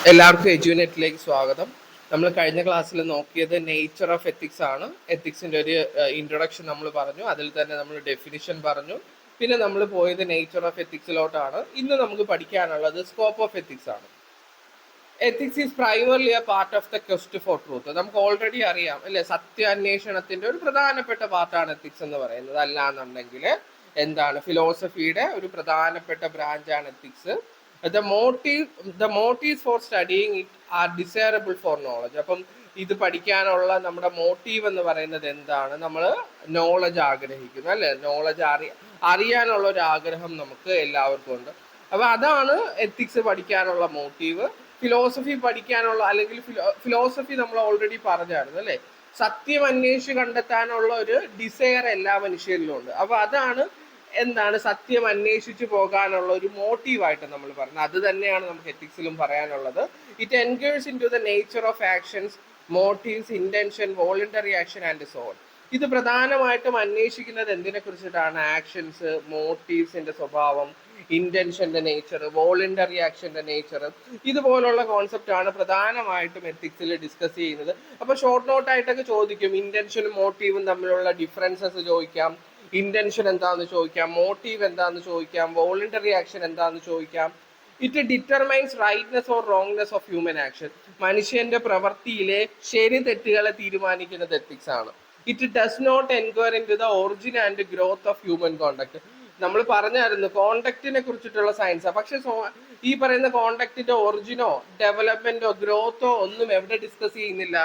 എല്ലാവർക്കും എജ്യൂനെറ്റിലേക്ക് സ്വാഗതം. നമ്മൾ കഴിഞ്ഞ ക്ലാസ്സിൽ നോക്കിയത് നേച്ചർ ഓഫ് എത്തിക്സ് ആണ്. എത്തിക്സിൻ്റെ ഒരു ഇൻട്രൊഡക്ഷൻ നമ്മൾ പറഞ്ഞു, അതിൽ തന്നെ നമ്മൾ ഡെഫിനിഷൻ പറഞ്ഞു. പിന്നെ നമ്മൾ പോയത് നേച്ചർ ഓഫ് എത്തിക്സിലോട്ടാണ്. ഇന്ന് നമുക്ക് പഠിക്കാനുള്ളത് സ്കോപ്പ് ഓഫ് എത്തിക്സ് ആണ്. Ethics is primarily A part of the quest for truth. നമുക്ക് ഓൾറെഡി അറിയാം അല്ലേ, സത്യാന്വേഷണത്തിന്റെ ഒരു പ്രധാനപ്പെട്ട പാർട്ടാണ് എത്തിക്സ് എന്ന് പറയുന്നത്. അല്ലാന്നുണ്ടെങ്കിൽ എന്താണ്, ഫിലോസഫിയുടെ ഒരു പ്രധാനപ്പെട്ട ബ്രാഞ്ചാണ് ethics. the motives for studying it are desirable for knowledge. അപ്പം ഇത് പഠിക്കാനുള്ള നമ്മുടെ മോട്ടീവ് എന്ന് പറയുന്നത് എന്താണ്? നമ്മൾ നോളജ് ആഗ്രഹിക്കുന്നു അല്ലെ, നോളജ് അറിയാനുള്ള ഒരു ആഗ്രഹം നമുക്ക് എല്ലാവർക്കും ഉണ്ട്. അപ്പൊ അതാണ് എത്തിക്സ് പഠിക്കാനുള്ള മോട്ടീവ്. ഫിലോസഫി പഠിക്കാനുള്ള, അല്ലെങ്കിൽ ഫിലോസഫി നമ്മൾ ഓൾറെഡി പറഞ്ഞായിരുന്നു അല്ലെ, സത്യം അന്വേഷിച്ച് കണ്ടെത്താനുള്ള ഒരു ഡിസയർ എല്ലാ മനുഷ്യരിലും ഉണ്ട്. അപ്പൊ അതാണ് എന്താണ്, സത്യം അന്വേഷിച്ചു പോകാനുള്ള ഒരു മോട്ടീവായിട്ട് നമ്മൾ പറയുന്നത്. അത് തന്നെയാണ് നമുക്ക് എത്തിക്സിലും പറയാനുള്ളത്. It enquires into the nature of actions, motives, intention, voluntary action and so on. ഇത് പ്രധാനമായിട്ടും അന്വേഷിക്കുന്നത് എന്തിനെ കുറിച്ചിട്ടാണ്? ആക്ഷൻസ്, മോട്ടീവ്സിന്റെ സ്വഭാവം, ഇന്റൻഷന്റെ നേച്ചർ, വോളണ്ടറി ആക്ഷന്റെ നേച്ചർ, ഇതുപോലുള്ള കോൺസെപ്റ്റ് ആണ് പ്രധാനമായിട്ടും എത്തിക്സിൽ ഡിസ്കസ് ചെയ്യുന്നത്. അപ്പൊ ഷോർട്ട് നോട്ടായിട്ടൊക്കെ ചോദിക്കും, ഇന്റൻഷനും മോട്ടീവും തമ്മിലുള്ള ഡിഫറൻസസ് ചോദിക്കാം, ഇന്റൻഷൻ എന്താന്ന് ചോദിക്കാം, മോട്ടീവ് എന്താന്ന് ചോദിക്കാം, വോളണ്ടറി ആക്ഷൻ എന്താന്ന് ചോദിക്കാം. It determines rightness or wrongness of human action. മനുഷ്യന്റെ പ്രവൃത്തിയിലെ ശരി തെറ്റുകളെ തീരുമാനിക്കുന്നത് എത്തിക്സ് ആണ്. It does not enquire into the origin and growth of human conduct. നമ്മൾ പറഞ്ഞായിരുന്നു കോണ്ടക്റ്റിനെ കുറിച്ചിട്ടുള്ള സയൻസാണ്, പക്ഷെ ഈ പറയുന്ന കോണ്ടക്റ്റിന്റെ ഒറിജിനോ ഡെവലപ്മെന്റോ ഗ്രോത്തോ ഒന്നും എവിടെ ഡിസ്കസ് ചെയ്യുന്നില്ല?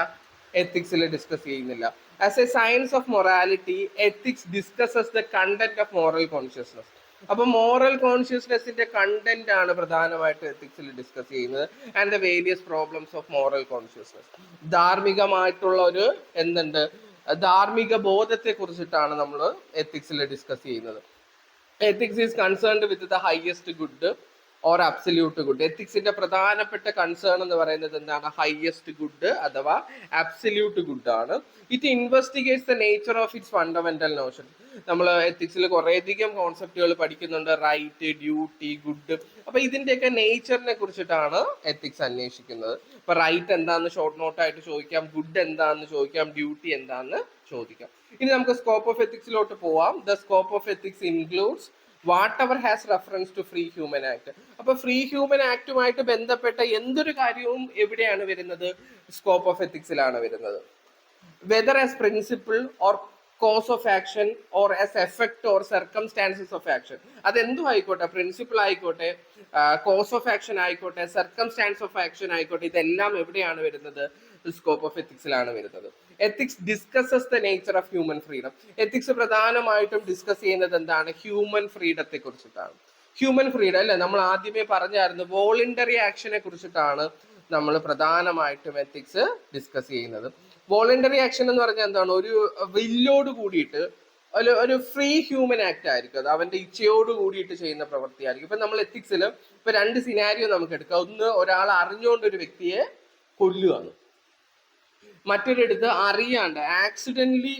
എത്തിക്സിൽ ഡിസ്കസ് ചെയ്യുന്നില്ല. As a science of morality, ethics discusses the content of moral consciousness. അപ്പൊ മോറൽ കോൺഷ്യസ്നെസിന്റെ കണ്ടന്റ് ആണ് പ്രധാനമായിട്ട് എത്തിക്സിൽ ഡിസ്കസ് ചെയ്യുന്നത്. And the various problems of moral consciousness. ധാർമ്മികമായിട്ടുള്ള ഒരു ധാർമ്മിക ബോധത്തെ കുറിച്ചിട്ടാണ് നമ്മൾ എത്തിക്സിൽ ഡിസ്കസ് ചെയ്യുന്നത്. Ethics is concerned with the highest good or absolute good. എത്തിക്സിന്റെ പ്രധാനപ്പെട്ട കൺസേൺ എന്ന് പറയുന്നത് എന്താണ്? ഹയസ്റ്റ് ഗുഡ് അഥവാ അബ്സല്യൂട്ട് ഗുഡ് ആണ്. It investigates the nature of its fundamental Notion. നമ്മൾ എത്തിക്സിൽ കുറേയധികം കോൺസെപ്റ്റുകൾ പഠിക്കുന്നുണ്ട്, റൈറ്റ്, ഡ്യൂട്ടി, ഗുഡ്. അപ്പൊ ഇതിന്റെയൊക്കെ നേച്ചറിനെ കുറിച്ചിട്ടാണ് എത്തിക്സ് അന്വേഷിക്കുന്നത്. ഇപ്പൊ റൈറ്റ് എന്താന്ന് ഷോർട്ട് നോട്ടായിട്ട് ചോദിക്കാം, ഗുഡ് എന്താന്ന് ചോദിക്കാം, ഡ്യൂട്ടി എന്താന്ന് ചോദിക്കാം. ഇനി നമുക്ക് സ്കോപ്പ് ഓഫ് എത്തിക്സിലോട്ട് പോവാം. The scope of ethics includes whatever has reference to free human act. അപ്പൊ ഫ്രീ ഹ്യൂമൻ ആക്ടുമായിട്ട് ബന്ധപ്പെട്ട എന്തൊരു കാര്യവും എവിടെയാണ് വരുന്നത്? സ്കോപ്പ് ഓഫ് എത്തിക്സിലാണ് വരുന്നത്. Whether as principle or cause of action or as effect or circumstances of action. അതെന്തും ആയിക്കോട്ടെ, പ്രിൻസിപ്പിൾ ആയിക്കോട്ടെ, കോസ് ഓഫ് ആക്ഷൻ ആയിക്കോട്ടെ, സർക്കംസ്റ്റാൻസ് ഓഫ് ആക്ഷൻ ആയിക്കോട്ടെ, ഇതെല്ലാം എവിടെയാണ് വരുന്നത്? സ്കോപ്പ് ഓഫ് എത്തിക്സിലാണ് വരുന്നത്. Ethics discusses the nature of human freedom. Ethics പ്രധാനമായിട്ടും ഡിസ്കസ് ചെയ്യുന്നത് എന്താണ്? ഹ്യൂമൻ ഫ്രീഡത്തെ കുറിച്ചിട്ടാണ്. ഹ്യൂമൻ ഫ്രീഡം അല്ലെ, നമ്മൾ ആദ്യമേ പറഞ്ഞായിരുന്നു, വോളണ്ടറി ആക്ഷനെ കുറിച്ചിട്ടാണ് നമ്മൾ പ്രധാനമായിട്ടും എത്തിക്സ് ഡിസ്കസ് ചെയ്യുന്നത്. വോളണ്ടറി ആക്ഷൻ എന്ന് പറഞ്ഞാൽ എന്താണ്? ഒരു വില്ലോട് കൂടിയിട്ട് ഒരു ഫ്രീ ഹ്യൂമൻ ആക്ട് ആയിരിക്കും. അത് അവന്റെ ഇച്ഛയോട് കൂടിയിട്ട് ചെയ്യുന്ന പ്രവൃത്തിയായിരിക്കും. ഇപ്പൊ നമ്മൾ എത്തിക്സിൽ ഇപ്പൊ രണ്ട് സിനാരിയോ നമുക്ക് എടുക്കാം. ഒന്ന്, ഒരാൾ അറിഞ്ഞുകൊണ്ട് ഒരു വ്യക്തിയെ കൊല്ലുകയാണ്. മറ്റൊരിടത്ത് അറിയാണ്ട് ആക്സിഡന്റലി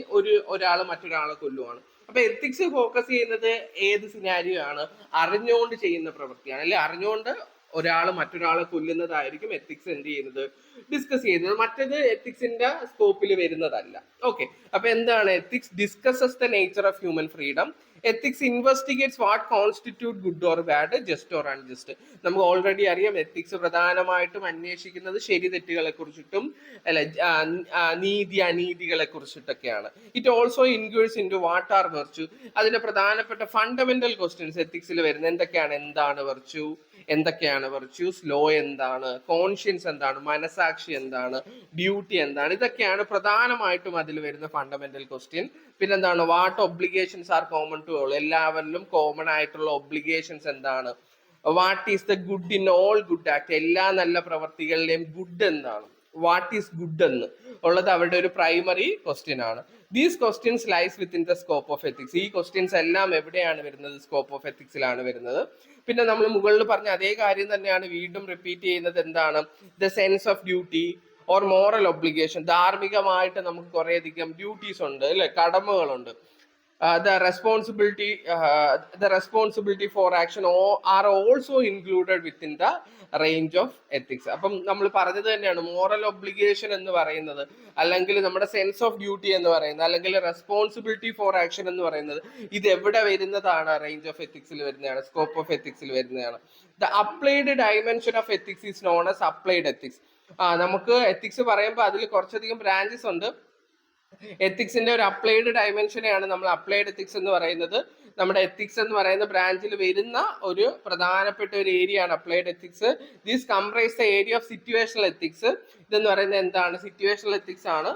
ഒരാൾ മറ്റൊരാളെ കൊല്ലുവാണ്. അപ്പൊ എത്തിക്സ് ഫോക്കസ് ചെയ്യുന്നത് ഏത് സിനാരിയോ ആണ്? അറിഞ്ഞുകൊണ്ട് ചെയ്യുന്ന പ്രവൃത്തിയാണ് അല്ലെ. അറിഞ്ഞുകൊണ്ട് ഒരാൾ മറ്റൊരാളെ കൊല്ലുന്നതായിരിക്കും എത്തിക്സ് എന്ത് ചെയ്യുന്നത്? ഡിസ്കസ് ചെയ്യുന്നത്. മറ്റേത് എത്തിക്സിന്റെ സ്കോപ്പിൽ വരുന്നതല്ല. ഓക്കെ, അപ്പൊ എന്താണ്? Ethics discusses the nature of human freedom. Ethics investigates what constitute good or bad, just or unjust. നമുക്ക് ഓൾറെഡി അറിയാം, എത്തിക്സ് പ്രധാനമായിട്ടും അന്വേഷിക്കുന്നത് ശരി തെറ്റുകളെ കുറിച്ചിട്ടും അല്ലെ, നീതി അനീതികളെ കുറിച്ചിട്ടൊക്കെയാണ്. It also includes into what are virtue. അതിന്റെ പ്രധാനപ്പെട്ട ഫണ്ടമെന്റൽ ക്വസ്റ്റ്യൻസ് എത്തിക്സിൽ വരുന്നത് എന്തൊക്കെയാണ്? എന്താണ് വെർച്യു, എന്തൊക്കെയാണ് വെർച്യൂസ്, ലോ എന്താണ്, കോൺഷ്യൻസ് എന്താണ്, മനസാക്ഷി എന്താണ്, ഡ്യൂട്ടി എന്താണ്, ഇതൊക്കെയാണ് പ്രധാനമായിട്ടും അതിൽ വരുന്ന ഫണ്ടമെന്റൽ ക്വസ്റ്റ്യൻ. പിന്നെന്താണ്? What obligations are common to all. എല്ലാവരിലും കോമൺ ആയിട്ടുള്ള ഒബ്ലിഗേഷൻസ് എന്താണ്? What is the good in all good act. എല്ലാ നല്ല പ്രവർത്തികളിലെയും ഗുഡ് എന്താണ്? വാട്ട് ഈസ് ഗുഡ് എന്ന് ഉള്ളത് അവരുടെ ഒരു പ്രൈമറി ക്വസ്റ്റ്യൻ ആണ്. These questions lies within the scope of ethics. ഈ ക്വസ്റ്റ്യൻസ് എല്ലാം എവിടെയാണ് വരുന്നത്? സ്കോപ്പ് ഓഫ് എത്തിക്സിലാണ് വരുന്നത്. പിന്നെ നമ്മൾ മുകളിൽ പറഞ്ഞ അതേ കാര്യം തന്നെയാണ് വീണ്ടും റിപ്പീറ്റ് ചെയ്യുന്നത്. എന്താണ്? The sense of duty or moral obligation. ധാർമ്മികമായിട്ട് നമുക്ക് കുറേയധികം ഡ്യൂട്ടീസ് ഉണ്ട് അല്ലെ, കടമകളുണ്ട്. the responsibility for action are also included within the range of ethics. അപ്പം നമ്മൾ പറഞ്ഞത് തന്നെയാണ് മോറൽ ഒബ്ലിഗേഷൻ എന്ന് പറയുന്നത്, അല്ലെങ്കിൽ നമ്മുടെ സെൻസ് ഓഫ് ഡ്യൂട്ടി എന്ന് പറയുന്നത്, അല്ലെങ്കിൽ റെസ്പോൺസിബിലിറ്റി ഫോർ ആക്ഷൻ എന്ന് പറയുന്നത്, ഇത് എവിടെ വരുന്നതാണ്? റേഞ്ച് ഓഫ് എത്തിക്സിൽ വരുന്നതാണ്, സ്കോപ്പ് ഓഫ് എത്തിക്സിൽ വരുന്നതാണ്. The applied dimension of ethics is known as applied ethics. നമുക്ക് എത്തിക്സ് പറയുമ്പോൾ അതിൽ കുറച്ചധികം ബ്രാഞ്ചസ് ഉണ്ട്. എത്തിക്സിന്റെ ഒരു അപ്ലൈഡ് ഡയമെൻഷനെയാണ് നമ്മൾ അപ്ലൈഡ് എത്തിക്സ് എന്ന് പറയുന്നത്. നമ്മുടെ എത്തിക്സ് എന്ന് പറയുന്ന ബ്രാഞ്ചിൽ വരുന്ന ഒരു പ്രധാനപ്പെട്ട ഒരു ഏരിയ ആണ് applied ethics. This comprise the area of situational ethics. ഇതെന്ന് പറയുന്നത് എന്താണ്? സിറ്റുവേഷണൽ എത്തിക്സ് ആണ്.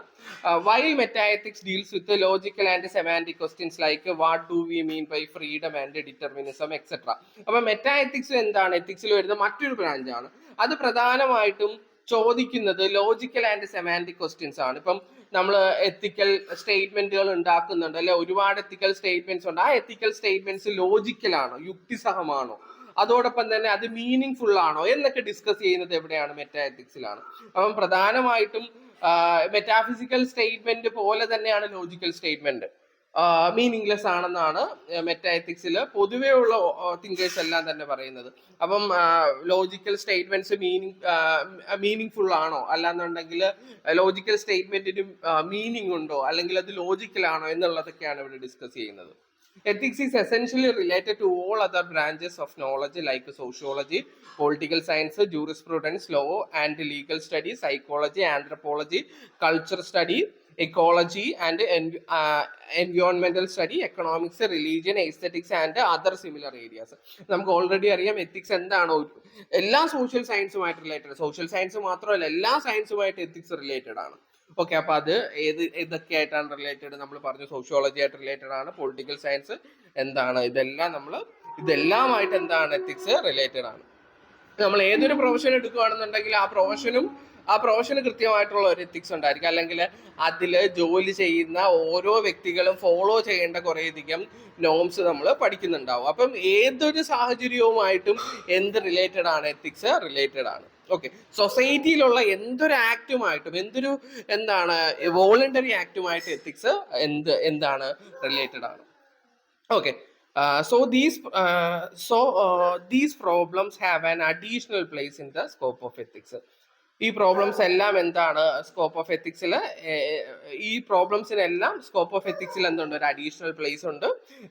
While meta ethics deals with logical and semantic questions like what do we mean by freedom and determinism etcetera. അപ്പൊ meta ethics എന്താണ്? എത്തിക്സിൽ വരുന്ന മറ്റൊരു ബ്രാഞ്ചാണ്. അത് പ്രധാനമായിട്ടും ചോദിക്കുന്നത് ലോജിക്കൽ ആൻഡ് സെമാന്റിക് ക്വസ്റ്റ്യൻസ് ആണ്. ഇപ്പം നമ്മൾ എത്തിക്കൽ സ്റ്റേറ്റ്മെന്റുകൾ ഉണ്ടാക്കുന്നുണ്ട് അല്ലെ, ഒരുപാട് എത്തിക്കൽ സ്റ്റേറ്റ്മെന്റ്സ് ഉണ്ട്. ആ എത്തിക്കൽ സ്റ്റേറ്റ്മെന്റ്സ് ലോജിക്കലാണോ, യുക്തിസഹമാണോ, അതോടൊപ്പം തന്നെ അത് മീനിങ് ഫുൾ ആണോ എന്നൊക്കെ ഡിസ്കസ് ചെയ്യുന്നത് എവിടെയാണ്? മെറ്റാ എത്തിക്സിലാണ്. അപ്പം പ്രധാനമായിട്ടും മെറ്റാഫിസിക്കൽ സ്റ്റേറ്റ്മെന്റ് പോലെ തന്നെയാണ് ലോജിക്കൽ സ്റ്റേറ്റ്മെന്റ്. മീനിങ്ലെസ് ആണെന്നാണ് മെറ്റാ എത്തിക്സിൽ പൊതുവെയുള്ള തിങ്കേഴ്സ് എല്ലാം തന്നെ പറയുന്നത്. അപ്പം ലോജിക്കൽ സ്റ്റേറ്റ്മെന്റ്സ് മീനിങ് ഫുൾ ആണോ, അല്ലാന്നുണ്ടെങ്കിൽ ലോജിക്കൽ സ്റ്റേറ്റ്മെന്റിന് മീനിങ് ഉണ്ടോ, അല്ലെങ്കിൽ അത് ലോജിക്കൽ ആണോ എന്നുള്ളതൊക്കെയാണ് ഇവിടെ ഡിസ്കസ് ചെയ്യുന്നത്. Ethics is essentially related to all other branches of knowledge like sociology, political science, jurisprudence, law and legal studies, psychology, anthropology, culture study, ecology and environmental study, economics, religion, aesthetics and other similar areas. നമുക്ക് already അറിയാം ethics എന്താണോ, എല്ലാ social സയൻസുമായിട്ട് related. Social science മാത്രമല്ല, എല്ലാ സയൻസുമായിട്ട് ethics related ആണ്. Okay, അപ്പൊ അത് ഏതൊക്കെ ആയിട്ടാണ് റിലേറ്റഡ്? നമ്മൾ പറഞ്ഞു സോഷ്യോളജി ആയിട്ട് റിലേറ്റഡ് ആണ്. പൊളിറ്റിക്കൽ സയൻസ് എന്താണ്? ഇതെല്ലാമായിട്ട് എന്താണ്? എത്തിക്സ് റിലേറ്റഡ് ആണ്. നമ്മൾ ഏതൊരു പ്രൊഫഷൻ എടുക്കുകയാണെന്നുണ്ടെങ്കിൽ ആ പ്രൊഫഷന് കൃത്യമായിട്ടുള്ള ഒരു എത്തിക്സ് ഉണ്ടായിരിക്കും, അല്ലെങ്കിൽ അതിൽ ജോലി ചെയ്യുന്ന ഓരോ വ്യക്തികളും ഫോളോ ചെയ്യേണ്ട കുറേയധികം നോംസ് നമ്മൾ പഠിക്കുന്നുണ്ടാവും. അപ്പം ഏതൊരു സാഹചര്യവുമായിട്ടും എന്ത് റിലേറ്റഡ് ആണ്? എത്തിക്സ് റിലേറ്റഡ് ആണ്. ഓക്കെ, സൊസൈറ്റിയിലുള്ള എന്തൊരു ആക്റ്റുമായിട്ടും, എന്താണ് വോളണ്ടറി ആക്റ്റുമായിട്ട് എത്തിക്സ് എന്താണ്? റിലേറ്റഡ് ആണ്. Okay, these problems have an additional place in the scope of ethics. ഈ പ്രോബ്ലംസ് എല്ലാം എന്താണ്? സ്കോപ്പ് ഓഫ് എത്തിക്സിൽ ഈ പ്രോബ്ലംസിനെല്ലാം സ്കോപ്പ് ഓഫ് എത്തിക്സിൽ എന്തുണ്ട്? ഒരു അഡീഷണൽ പ്ലേസ് ഉണ്ട്.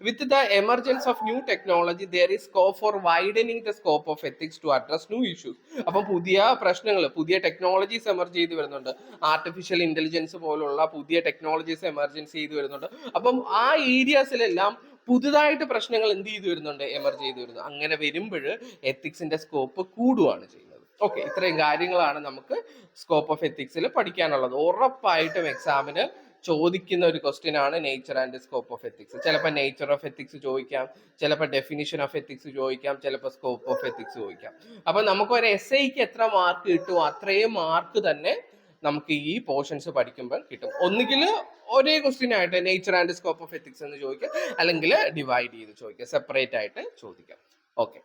With the emergence of new technology there is scope for widening the scope of ethics to address new issues. അപ്പം പുതിയ പ്രശ്നങ്ങൾ, പുതിയ ടെക്നോളജീസ് എമർജ് ചെയ്ത് വരുന്നുണ്ട്. ആർട്ടിഫിഷ്യൽ ഇന്റലിജൻസ് പോലുള്ള പുതിയ ടെക്നോളജീസ് എമർജൻസ് ചെയ്ത് വരുന്നുണ്ട്. അപ്പം ആ ഏരിയാസിലെല്ലാം പുതുതായിട്ട് പ്രശ്നങ്ങൾ എന്ത് ചെയ്തു വരുന്നുണ്ട്? എമർജ് ചെയ്ത് വരുന്നു. അങ്ങനെ വരുമ്പോൾ എത്തിക്സിന്റെ സ്കോപ്പ് കൂടുകയാണ് ചെയ്യുന്നത്. ഓക്കെ, ഇത്രയും കാര്യങ്ങളാണ് നമുക്ക് സ്കോപ്പ് ഓഫ് എത്തിക്സിൽ പഠിക്കാനുള്ളത്. ഉറപ്പായിട്ടും എക്സാമിന് ചോദിക്കുന്ന ഒരു ക്വസ്റ്റ്യൻ ആണ് nature and scope of ethics. ചിലപ്പോൾ നേച്ചർ ഓഫ് എത്തിക്സ് ചോദിക്കാം, ചിലപ്പോൾ ഡെഫിനിഷൻ ഓഫ് എത്തിക്സ് ചോദിക്കാം, ചിലപ്പോൾ സ്കോപ്പ് ഓഫ് എത്തിക്സ് ചോദിക്കാം. അപ്പൊ നമുക്ക് ഒരു എസ്ഐക്ക് എത്ര മാർക്ക് കിട്ടുമോ അത്രയും മാർക്ക് തന്നെ നമുക്ക് ഈ പോർഷൻസ് പഠിക്കുമ്പോൾ കിട്ടും. ഒന്നുകിൽ ഒരേ ക്വസ്റ്റ്യൻ ആയിട്ട് nature and scope of ethics എന്ന് ചോദിക്കാം, അല്ലെങ്കിൽ ഡിവൈഡ് ചെയ്ത് ചോദിക്കാം, സെപ്പറേറ്റ് ആയിട്ട് ചോദിക്കാം. ഓക്കെ.